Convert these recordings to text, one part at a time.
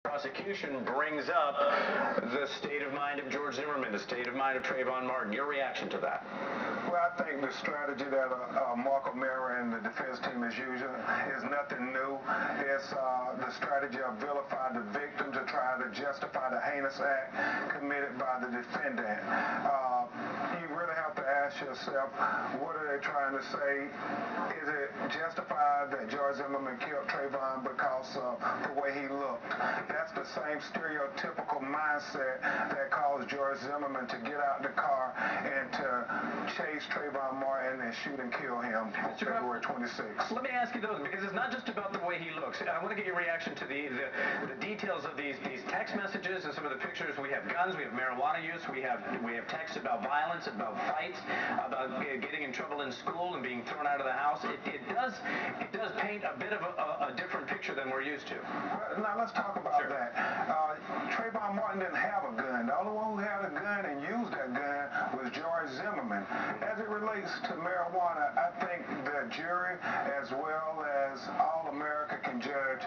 Prosecution brings up the state of mind of George Zimmerman, the state of mind of Trayvon Martin. Your reaction to that? Well, I think the strategy that Marc O'Mara and the defense team is using is nothing new. It's the strategy of vilify the victim to try to justify the heinous act committed by the defendant. You really have to ask yourself, what are they trying to say? Is it justified that George Zimmerman killed Trayvon because of the way he looked? That's the same stereotypical mindset that caused George Zimmerman to get out the car and to chase Trayvon Martin and shoot and kill him on February 26th. Let me ask you though, because it's not just about the way he looks. I want to get your reaction to the details of these text messages and some of the pictures. We have guns, we have marijuana use, we have texts about violence, about fights, about getting in trouble in school and being thrown out of the house. It does paint a bit of a different picture than we're used to. Well, now let's talk about that. Trayvon Martin didn't have a gun. The only one who had a gun and used that gun was George Zimmerman. As it relates to marijuana, I think the jury, as well as all America, can judge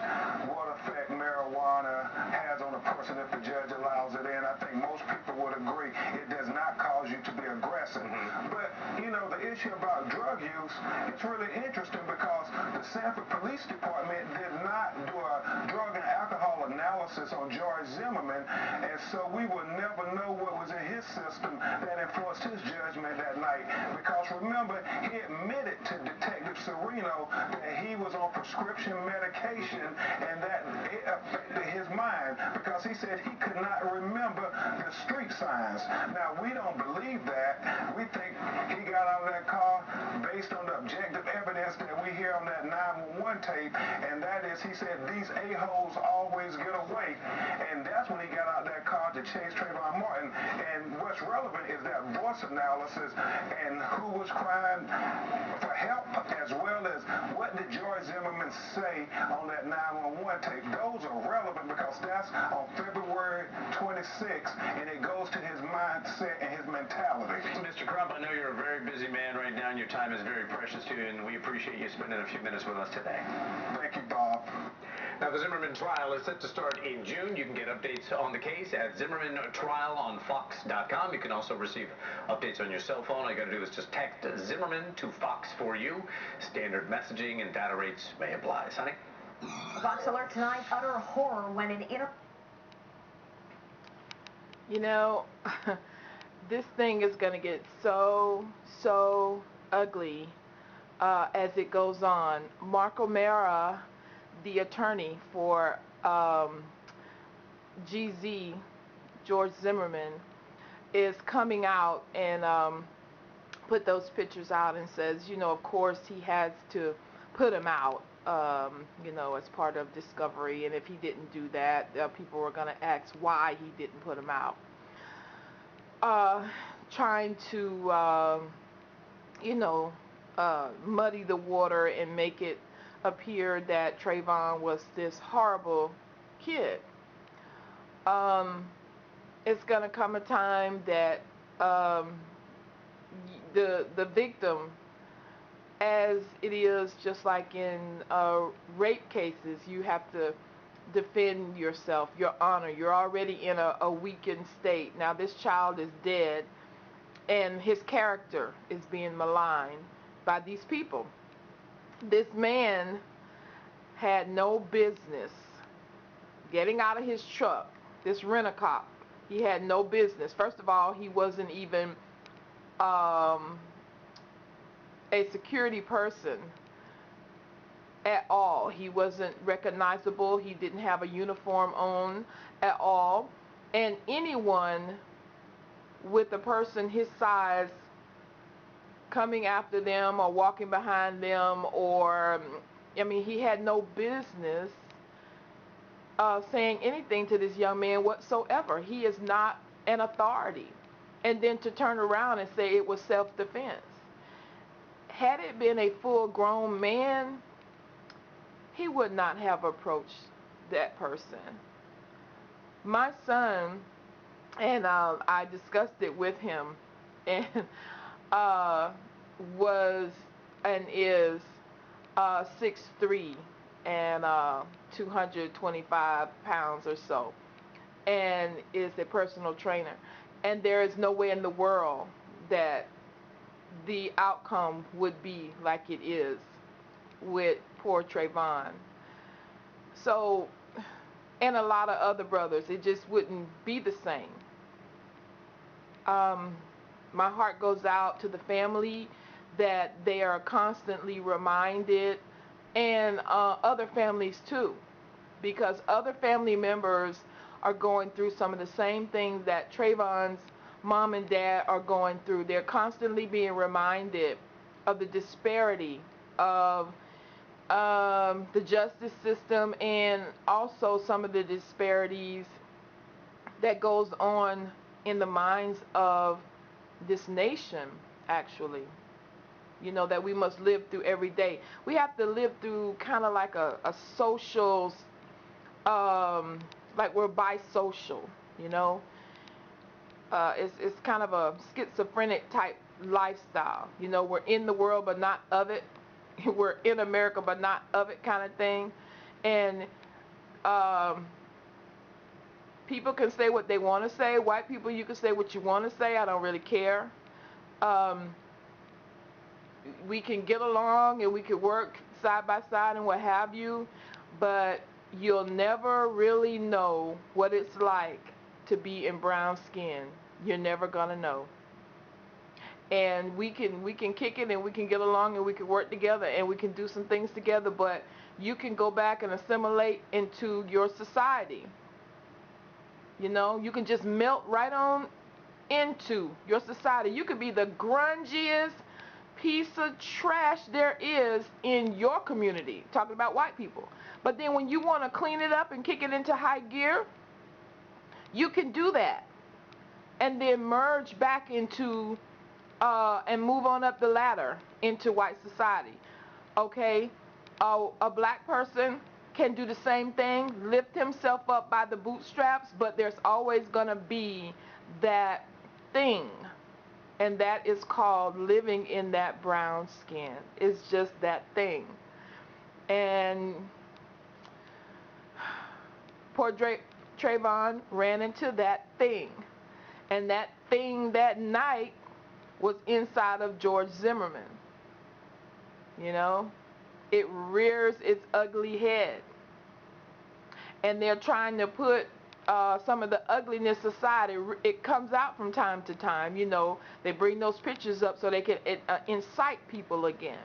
what effect marijuana has on a person if the judge allows it in. I think most people would agree it does not cause you to be aggressive. But, you know, the issue about drug use, it's really interesting because the Sanford Police Department did not do a drug and alcohol analysis on George Zimmerman, and so we will never know what was in his system that influenced his judgment that night. Because remember, he admitted to Detective Serino that he was on prescription medication and that it affected his mind because he said he could not remember the street signs. Now, we don't believe that. We think he got out of that car based on the objective evidence that we hear on that 911 tape, and that is, he said, these a-holes always get away, and that's when he got out of that car to chase Trayvon Martin. And what's relevant is that voice analysis and who was crying for help, as well as what did George Zimmerman say on that 911 tape. Those are relevant because that's on February 26th, and it goes to his mindset and his mentality. Mr. Crump, I know you're a very busy man right now, and your time is very precious to you, and we appreciate you spending a few minutes with us today. Thank you, Bob. Now, the Zimmerman trial is set to start in June. You can get updates on the case at Zimmerman Trial on Fox.com. You can also receive updates on your cell phone. All you got to do is just text Zimmerman to Fox for you. Standard messaging and data rates may apply. Sonny? Fox Alert tonight, utter horror when an You know, this thing is going to get so ugly as it goes on. Marc O'Mara, the attorney for GZ, George Zimmerman, is coming out and put those pictures out and says, you know, of course he has to put them out, you know, as part of discovery, and if he didn't do that, people were going to ask why he didn't put them out. Trying to, you know, muddy the water and make it appear that Trayvon was this horrible kid. It's going to come a time that the victim, as it is just like in rape cases, you have to defend yourself, your honor. You're already in a weakened state. Now this child is dead, and his character is being maligned by these people. This man had no business getting out of his truck, this rent-a-cop. He had no business. First of all, he wasn't even a security person at all. He wasn't recognizable. He didn't have a uniform on at all. And anyone with a person his size coming after them or walking behind them, or, I mean, he had no business saying anything to this young man whatsoever. He is not an authority. And then to turn around and say it was self-defense. Had it been a full-grown man, he would not have approached that person. My son, and I discussed it with him, and was and is 6'3", and 225 pounds or so, and is a personal trainer. And there is no way in the world that the outcome would be like it is with poor Trayvon. So, and a lot of other brothers, it just wouldn't be the same. My heart goes out to the family that they are constantly reminded, and other families too, because other family members are going through some of the same things that Trayvon's mom and dad are going through. They're constantly being reminded of the disparity of the justice system, and also some of the disparities that goes on in the minds of this nation, actually, that we must live through every day. We have to live through kind of like a social, like we're bisocial, it's kind of a schizophrenic type lifestyle. We're in the world but not of it. We're in America but not of it, kind of thing. And people can say what they want to say. White people, you can say what you want to say. I don't really care. We can get along and we can work side by side and what have you, but you'll never really know what it's like to be in brown skin. You're never gonna know. And we can kick it and we can get along and we can work together and we can do some things together, but you can go back and assimilate into your society. You can just melt right on into your society. You could be the grungiest piece of trash there is in your community, talking about white people. But then when you want to clean it up and kick it into high gear, you can do that. And then merge back into and move on up the ladder into white society. Okay? A black person can do the same thing, lift himself up by the bootstraps, but there's always going to be that thing, and that is called living in that brown skin. It's just that thing. And poor Trayvon ran into that thing, and that thing that night was inside of George Zimmerman. It rears its ugly head, and they're trying to put some of the ugliness aside. It comes out from time to time. They bring those pictures up so they can incite people again.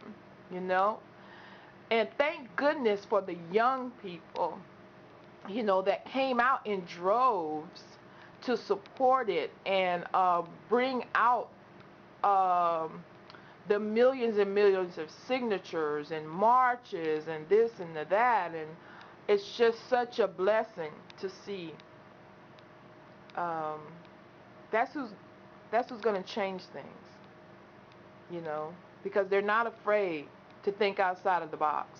And thank goodness for the young people, that came out in droves to support it and bring out the millions and millions of signatures and marches and this and that, and it's just such a blessing to see. That's who's going to change things, because they're not afraid to think outside of the box.